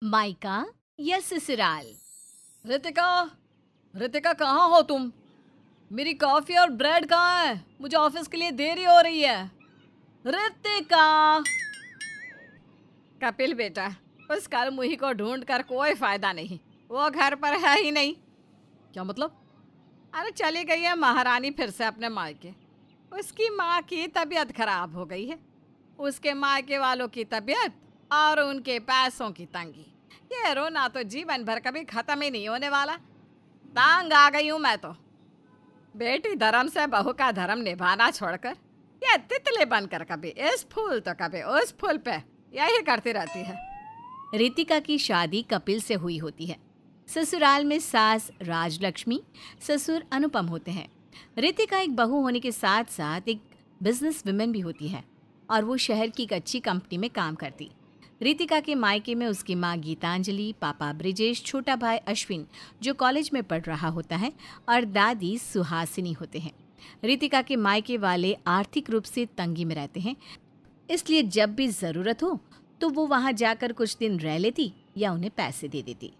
मायका या ससुराल। रितिका, रितिका कहाँ हो तुम? मेरी कॉफी और ब्रेड कहाँ है? मुझे ऑफिस के लिए देरी हो रही है। रितिका। कपिल बेटा, उस कल मुही को ढूंढ कर कोई फायदा नहीं, वो घर पर है ही नहीं। क्या मतलब? अरे चली गई है महारानी फिर से अपने मायके। उसकी माँ की तबीयत खराब हो गई है, उसके मायके वालों की तबीयत और उनके पैसों की तंगी। ये रोना तो जीवन भर कभी खत्म ही नहीं होने वाला। तंग आ गई हूँ मैं तो। बेटी धर्म से बहू का धर्म निभाना छोड़कर ये तितली बनकर कभी इस फूल तो कभी उस फूल पे यही करती रहती है। रितिका की शादी कपिल से हुई होती है। ससुराल में सास राजलक्ष्मी, ससुर अनुपम होते हैं। रितिका एक बहू होने के साथ साथ एक बिजनेस वुमेन भी होती है और वो शहर की एक अच्छी कंपनी में काम करती। रितिका के मायके में उसकी माँ गीतांजलि, पापा ब्रिजेश, छोटा भाई अश्विन जो कॉलेज में पढ़ रहा होता है और दादी सुहासिनी होते हैं। रितिका के मायके वाले आर्थिक रूप से तंगी में रहते हैं, इसलिए जब भी ज़रूरत हो तो वो वहाँ जाकर कुछ दिन रह लेती या उन्हें पैसे दे देती।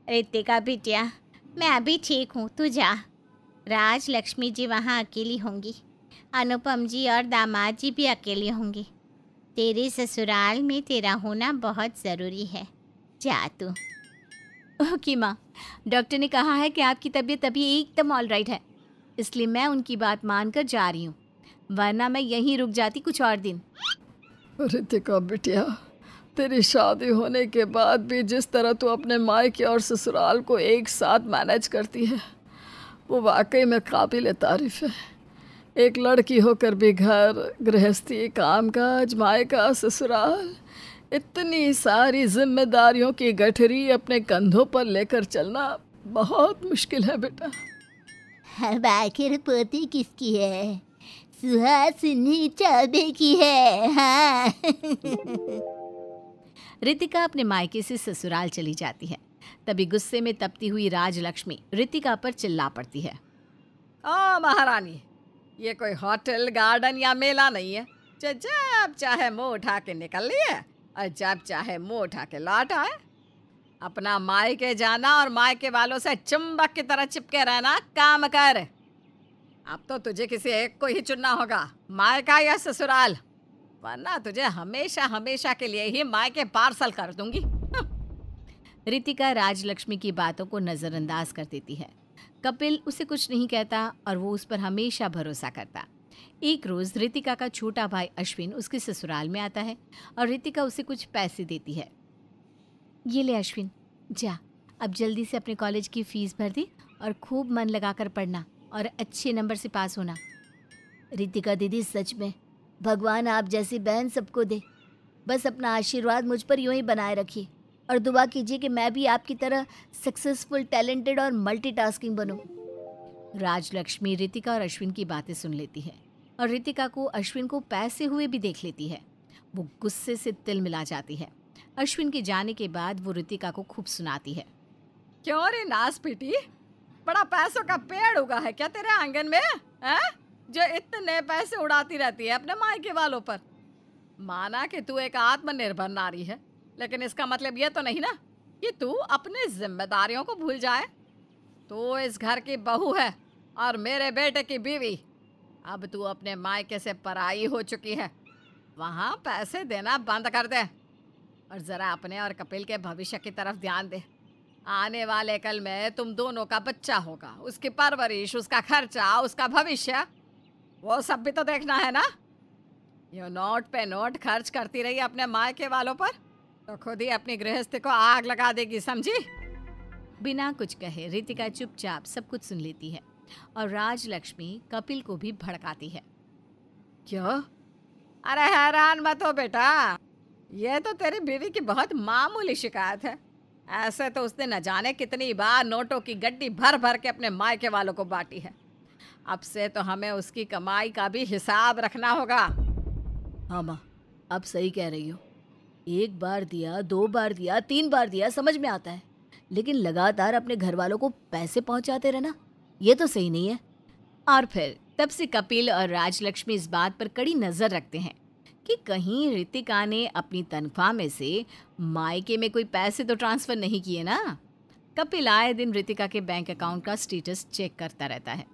रितिका बिटिया, मैं अभी ठीक हूँ, तू जा। राज लक्ष्मी जी वहाँ अकेली होंगी, अनुपम जी और दामाद जी भी अकेले होंगे। तेरे ससुराल में तेरा होना बहुत ज़रूरी है, जा तू। ओके माँ, डॉक्टर ने कहा है कि आपकी तबीयत अभी एकदम ऑल राइट है, इसलिए मैं उनकी बात मानकर जा रही हूँ, वरना मैं यहीं रुक जाती कुछ और दिन। रितिका बिटिया, तेरी शादी होने के बाद भी जिस तरह तू अपने मायके और ससुराल को एक साथ मैनेज करती है वो वाकई में काबिल तारीफ है। एक लड़की होकर भी घर गृहस्थी, कामकाज, मायका, ससुराल, इतनी सारी जिम्मेदारियों की गठरी अपने कंधों पर लेकर चलना बहुत मुश्किल है बेटा। अब आखिर पोती किसकी है? सुहासिनी चौबे की है। हाँ। रितिका अपने मायके से ससुराल चली जाती है। तभी गुस्से में तपती हुई राजलक्ष्मी रितिका पर चिल्ला पड़ती है। ओ महारानी, ये कोई होटल, गार्डन या मेला नहीं है जब चाहे मुंह उठा के निकल लिए और जब चाहे मुंह उठा के लौट आए। अपना मायके जाना और मायके वालों से चुंबक की तरह चिपके रहना काम कर। अब तो तुझे किसी एक को ही चुनना होगा, मायका या ससुराल, वरना तुझे हमेशा हमेशा के लिए ही मायके पार्सल कर दूंगी। रितिका राजलक्ष्मी की बातों को नज़रअंदाज कर देती है। कपिल उसे कुछ नहीं कहता और वो उस पर हमेशा भरोसा करता। एक रोज़ रितिका का छोटा भाई अश्विन उसके ससुराल में आता है और रितिका उसे कुछ पैसे देती है। ये ले अश्विन, जा अब जल्दी से अपने कॉलेज की फ़ीस भर दे और खूब मन लगाकर पढ़ना और अच्छे नंबर से पास होना। रितिका दीदी, सच में भगवान आप जैसी बहन सबको दे। बस अपना आशीर्वाद मुझ पर यूं ही बनाए रखिए और दुआ कीजिए कि मैं भी आपकी तरह सक्सेसफुल, टैलेंटेड और मल्टीटास्किंग बनूं। राजलक्ष्मी रितिका और अश्विन की बातें सुन लेती है और रितिका को अश्विन को पैसे हुए भी देख लेती है। वो गुस्से से तिल मिला जाती है। अश्विन के जाने के बाद वो रितिका को खूब सुनाती है। क्यों रे नास पीटी, बड़ा पैसों का पेड़ उगा है क्या तेरे आंगन में है, जो इतने पैसे उड़ाती रहती है अपने मायके वालों पर? माना कि तू एक आत्मनिर्भर नारी है, लेकिन इसका मतलब ये तो नहीं ना कि तू अपनी जिम्मेदारियों को भूल जाए। तू इस घर की बहू है और मेरे बेटे की बीवी। अब तू अपने मायके से पराई हो चुकी है, वहाँ पैसे देना बंद कर दे और ज़रा अपने और कपिल के भविष्य की तरफ ध्यान दे। आने वाले कल में तुम दोनों का बच्चा होगा, उसकी परवरिश, उसका खर्चा, उसका भविष्य, वो सब भी तो देखना है ना। ये नोट पे नोट खर्च करती रही अपने मायके वालों पर तो खुद ही अपनी गृहस्थी को आग लगा देगी, समझी? बिना कुछ कहे रितिका चुपचाप सब कुछ सुन लेती है और राजलक्ष्मी कपिल को भी भड़काती है। क्यों? अरे हैरान मत हो बेटा, ये तो तेरी बीवी की बहुत मामूली शिकायत है। ऐसे तो उसने न जाने कितनी बार नोटों की गड्डी भर भर के अपने मायके वालों को बांटी है। अब से तो हमें उसकी कमाई का भी हिसाब रखना होगा। हाँ माँ, आप सही कह रही हो। एक बार दिया, 2 बार दिया, 3 बार दिया, समझ में आता है, लेकिन लगातार अपने घर वालों को पैसे पहुंचाते रहना, ये तो सही नहीं है। और फिर तब से कपिल और राजलक्ष्मी इस बात पर कड़ी नज़र रखते हैं कि कहीं रितिका ने अपनी तनख्वाह में से मायके में कोई पैसे तो ट्रांसफ़र नहीं किए ना। कपिल आए दिन रितिका के बैंक अकाउंट का स्टेटस चेक करता रहता है।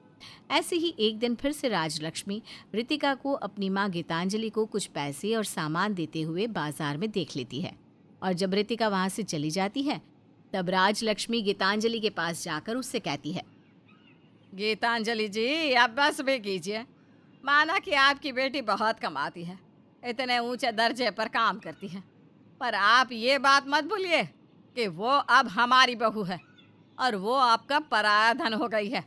ऐसे ही एक दिन फिर से राजलक्ष्मी रितिका को अपनी माँ गीतांजलि को कुछ पैसे और सामान देते हुए बाजार में देख लेती है, और जब रितिका वहाँ से चली जाती है तब राजलक्ष्मी गीतांजलि के पास जाकर उससे कहती है, गीतांजलि जी, अब बस भी कीजिए। माना कि आपकी बेटी बहुत कमाती है, इतने ऊंचे दर्जे पर काम करती है, पर आप ये बात मत भूलिए कि वो अब हमारी बहू है और वो आपका पराया धन हो गई है।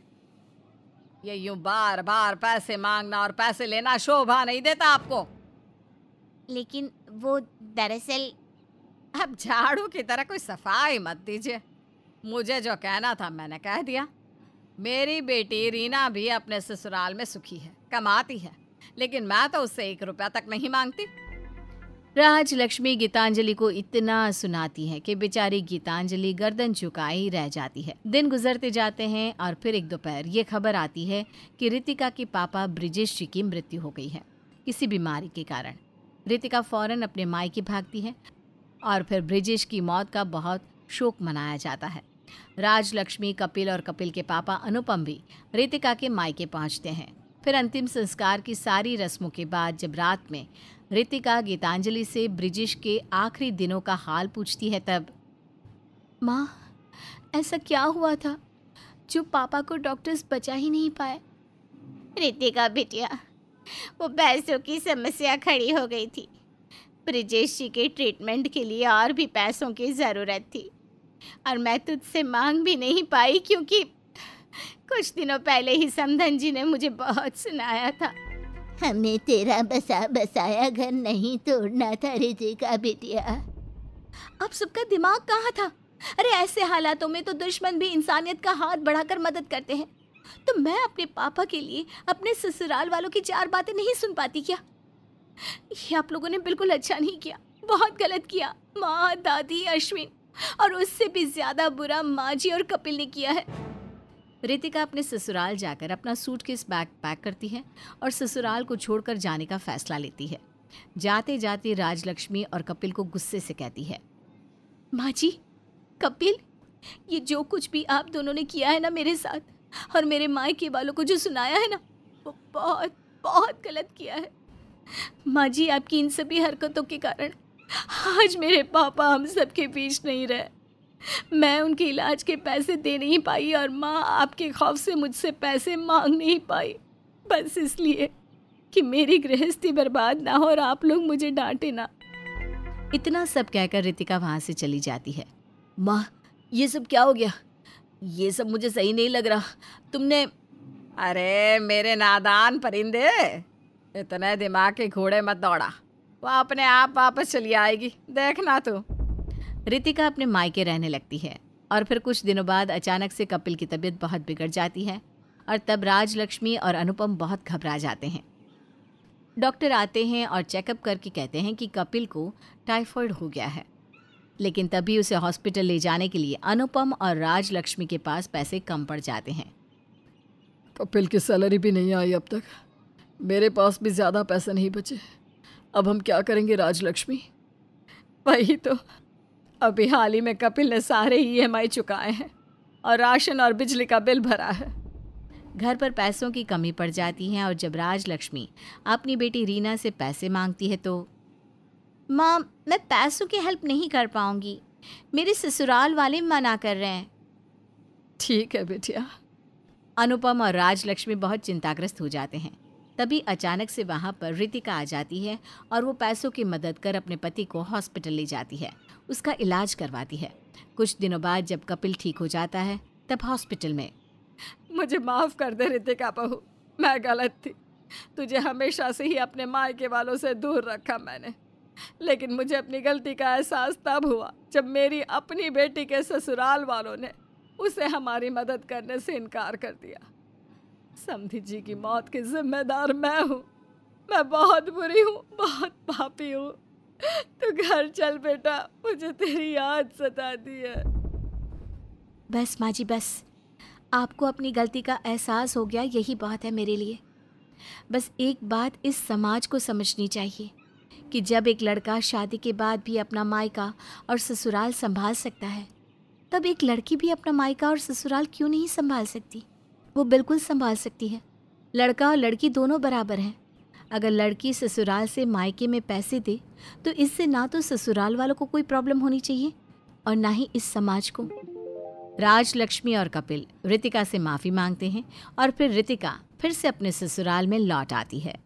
ये यूं बार बार पैसे मांगना और पैसे लेना शोभा नहीं देता आपको। लेकिन वो दरअसल अब झाड़ू की तरह कोई सफाई मत दीजिए। मुझे जो कहना था मैंने कह दिया। मेरी बेटी रीना भी अपने ससुराल में सुखी है, कमाती है, लेकिन मैं तो उससे 1 रुपया तक नहीं मांगती। राजलक्ष्मी गीतांजलि को इतना सुनाती है कि बेचारी गीतांजलि गर्दन झुकाए ही रह जाती है। दिन गुजरते जाते हैं और फिर एक दोपहर ये खबर आती है कि रितिका के पापा ब्रिजेश जी की मृत्यु हो गई है किसी बीमारी के कारण। रितिका फौरन अपने मायके भागती है और फिर ब्रिजेश की मौत का बहुत शोक मनाया जाता है। राजलक्ष्मी, कपिल और कपिल के पापा अनुपम भी रितिका के मायके पहुंचते हैं। फिर अंतिम संस्कार की सारी रस्मों के बाद जब रात में रितिका गीतांजलि से ब्रिजेश के आखिरी दिनों का हाल पूछती है तब, माँ, ऐसा क्या हुआ था जो पापा को डॉक्टर्स बचा ही नहीं पाए? रितिका बिटिया, वो पैसों की समस्या खड़ी हो गई थी। ब्रिजेश जी के ट्रीटमेंट के लिए और भी पैसों की ज़रूरत थी और मैं तुझसे मांग भी नहीं पाई क्योंकि कुछ दिनों पहले ही समधन जी ने मुझे बहुत सुनाया था। हमें तेरा बसाया घर नहीं तोड़ना था रितिका बिटिया। अब सबका दिमाग कहाँ था? अरे ऐसे हालातों में तो दुश्मन भी इंसानियत का हाथ बढ़ाकर मदद करते हैं। तो मैं अपने पापा के लिए अपने ससुराल वालों की 4 बातें नहीं सुन पाती क्या? ये आप लोगों ने बिल्कुल अच्छा नहीं किया, बहुत गलत किया। माँ, दादी, अश्विन और उससे भी ज़्यादा बुरा माँ जी और कपिल ने किया है। रितिका अपने ससुराल जाकर अपना सूटकेस बैग पैक करती है और ससुराल को छोड़कर जाने का फैसला लेती है। जाते जाते राजलक्ष्मी और कपिल को गुस्से से कहती है, माँ जी, कपिल, ये जो कुछ भी आप दोनों ने किया है ना मेरे साथ और मेरे मायके वालों को जो सुनाया है ना, वो बहुत बहुत गलत किया है। माँ जी, आपकी इन सभी हरकतों के कारण आज मेरे पापा हम सबके बीच नहीं रहे। मैं उनके इलाज के पैसे दे नहीं पाई और माँ आपके खौफ से मुझसे पैसे मांग नहीं पाई, बस इसलिए कि मेरी गृहस्थी बर्बाद ना हो और आप लोग मुझे डांटे ना। इतना सब कहकर रितिका वहाँ से चली जाती है। माँ, ये सब क्या हो गया? ये सब मुझे सही नहीं लग रहा। तुमने... अरे मेरे नादान परिंदे, इतने दिमाग के घोड़े मत दौड़ा, वो अपने आप वापस चली आएगी, देखना तू। रितिका अपने मायके रहने लगती है और फिर कुछ दिनों बाद अचानक से कपिल की तबीयत बहुत बिगड़ जाती है और तब राजलक्ष्मी और अनुपम बहुत घबरा जाते हैं। डॉक्टर आते हैं और चेकअप करके कहते हैं कि कपिल को टाइफाइड हो गया है, लेकिन तभी उसे हॉस्पिटल ले जाने के लिए अनुपम और राजलक्ष्मी के पास पैसे कम पड़ जाते हैं। कपिल की सैलरी भी नहीं आई अब तक, मेरे पास भी ज़्यादा पैसे नहीं बचे। अब हम क्या करेंगे राजलक्ष्मी? वही तो, अभी हाल ही में कपिल ने सारे EMI चुकाए हैं और राशन और बिजली का बिल भरा है। घर पर पैसों की कमी पड़ जाती है और जब राजलक्ष्मी अपनी बेटी रीना से पैसे मांगती है तो, माँ, मैं पैसों की हेल्प नहीं कर पाऊंगी, मेरे ससुराल वाले मना कर रहे हैं। ठीक है बेटिया। अनुपम और राजलक्ष्मी बहुत चिंताग्रस्त हो जाते हैं। तभी अचानक से वहाँ पर रितिका आ जाती है और वो पैसों की मदद कर अपने पति को हॉस्पिटल ले जाती है, उसका इलाज करवाती है। कुछ दिनों बाद जब कपिल ठीक हो जाता है तब हॉस्पिटल में, मुझे माफ़ कर दे रितिका बहू, मैं गलत थी। तुझे हमेशा से ही अपने मायके वालों से दूर रखा मैंने, लेकिन मुझे अपनी गलती का एहसास तब हुआ जब मेरी अपनी बेटी के ससुराल वालों ने उसे हमारी मदद करने से इनकार कर दिया। समधी जी की मौत की जिम्मेदार मैं हूँ। मैं बहुत बुरी हूँ, बहुत पापी हूँ। तू घर चल बेटा, मुझे तेरी याद सताती है। बस माँ जी, बस, आपको अपनी गलती का एहसास हो गया, यही बात है मेरे लिए। बस एक बात इस समाज को समझनी चाहिए कि जब एक लड़का शादी के बाद भी अपना मायका और ससुराल संभाल सकता है, तब एक लड़की भी अपना मायका और ससुराल क्यों नहीं संभाल सकती? वो बिल्कुल संभाल सकती है। लड़का और लड़की दोनों बराबर हैं। अगर लड़की ससुराल से मायके में पैसे दे तो इससे ना तो ससुराल वालों को कोई प्रॉब्लम होनी चाहिए और ना ही इस समाज को। राजलक्ष्मी और कपिल रितिका से माफ़ी मांगते हैं और फिर रितिका फिर से अपने ससुराल में लौट आती है।